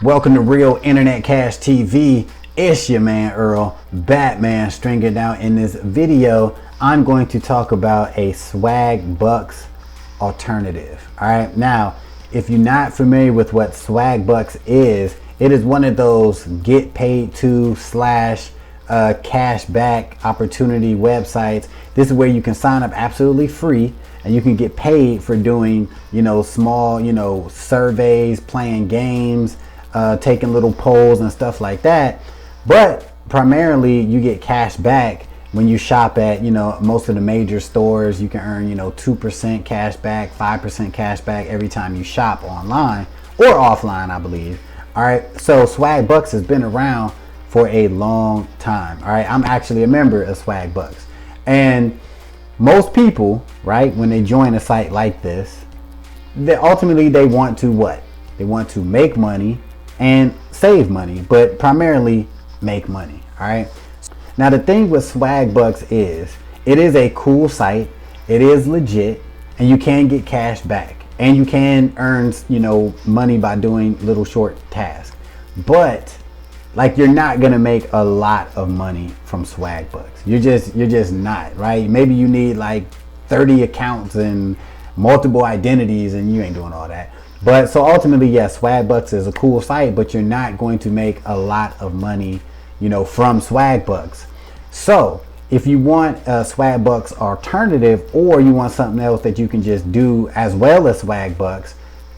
Welcome to Real Internet Cash TV. It's your man Earl, Batman Stringer. Now in this video, I'm going to talk about a SwagBucks alternative. All right. Now, if you're not familiar with what SwagBucks is, it is one of those get paid to / cashback opportunity websites. This is where you can sign up absolutely free and you can get paid for doing, small, surveys, playing games, taking little polls and stuff like that. But primarily you get cash back when you shop at, most of the major stores. You can earn, 2% cash back, 5% cash back every time you shop online or offline, I believe. All right. So SwagBucks has been around for a long time. All right. I'm actually a member of SwagBucks, and most people, right, when they join a site like this, they want to what? They want to make money and save money, but primarily make money. All right. Now the thing with SwagBucks is it is a cool site. It is legit, and you can get cash back, and you can earn, money by doing little short tasks. But like, you're not gonna make a lot of money from SwagBucks. You're just not, right? Maybe you need like 30 accounts and multiple identities, and you ain't doing all that. But so ultimately, yes, SwagBucks is a cool site, but you're not going to make a lot of money, from SwagBucks. So if you want a SwagBucks alternative, or you want something else that you can just do as well as SwagBucks,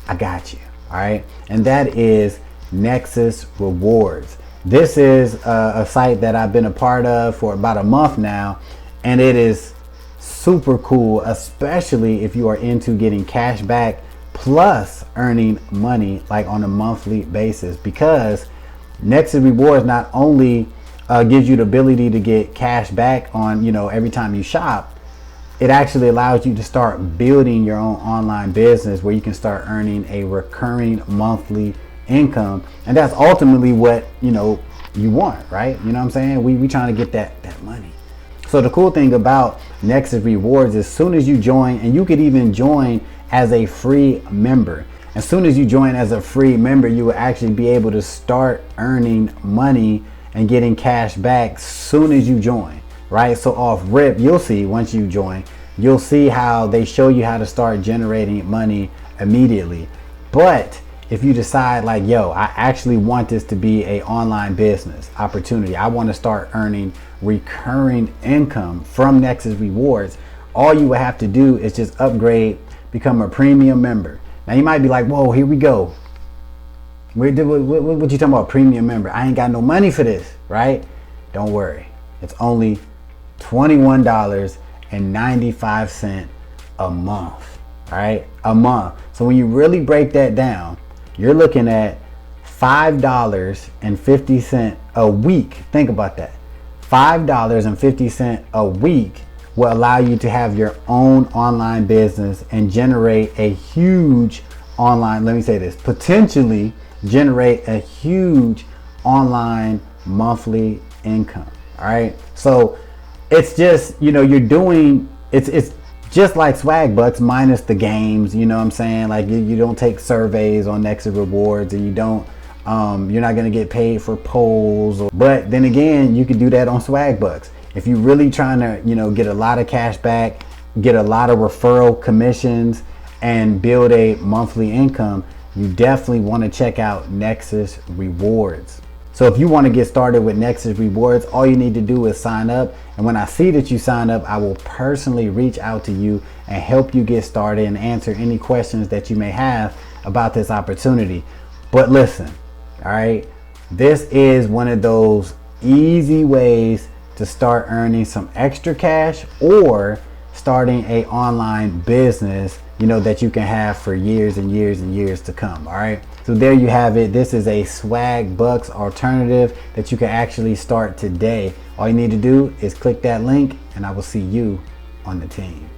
I got you. All right. And that is Nexus Rewards. This is a site that I've been a part of for about a month now, and it is super cool, especially if you are into getting cash back plus earning money like on a monthly basis, because Nexus Rewards not only gives you the ability to get cash back on, every time you shop, it actually allows you to start building your own online business where you can start earning a recurring monthly income. And that's ultimately what, you want, right? You know what I'm saying? We trying to get that money. So the cool thing about Nexus Rewards is, as soon as you join, and you could even join as a free member. As soon as you join as a free member, you will actually be able to start earning money and getting cash back soon as you join, right? So off rip, you'll see, once you join, you'll see how they show you how to start generating money immediately. But if you decide like, yo, I actually want this to be a online business opportunity, I want to start earning recurring income from Nexus Rewards, all you would have to do is just upgrade, become a premium member. Now you might be like, whoa, here we go. What you talking about, premium member? I ain't got no money for this, right? Don't worry. It's only $21.95 a month, all right? A month. So when you really break that down, you're looking at $5.50 a week. Think about that. $5.50 a week will allow you to have your own online business and generate a huge potentially generate a huge online monthly income. All right. So it's just, you're doing, it's just like SwagBucks minus the games, you know what I'm saying? Like you don't take surveys on Nexus Rewards, and you don't, you're not going to get paid for polls. But then again, you can do that on SwagBucks. If you're really trying to, get a lot of cash back, get a lot of referral commissions, and build a monthly income, you definitely want to check out Nexus Rewards. So if you want to get started with Nexus Rewards, all you need to do is sign up. And when I see that you sign up, I will personally reach out to you and help you get started and answer any questions that you may have about this opportunity. But listen, all right, this is one of those easy ways to start earning some extra cash, or starting a online business, that you can have for years and years and years to come. All right. So there you have it. This is a SwagBucks alternative that you can actually start today. All you need to do is click that link, and I will see you on the team.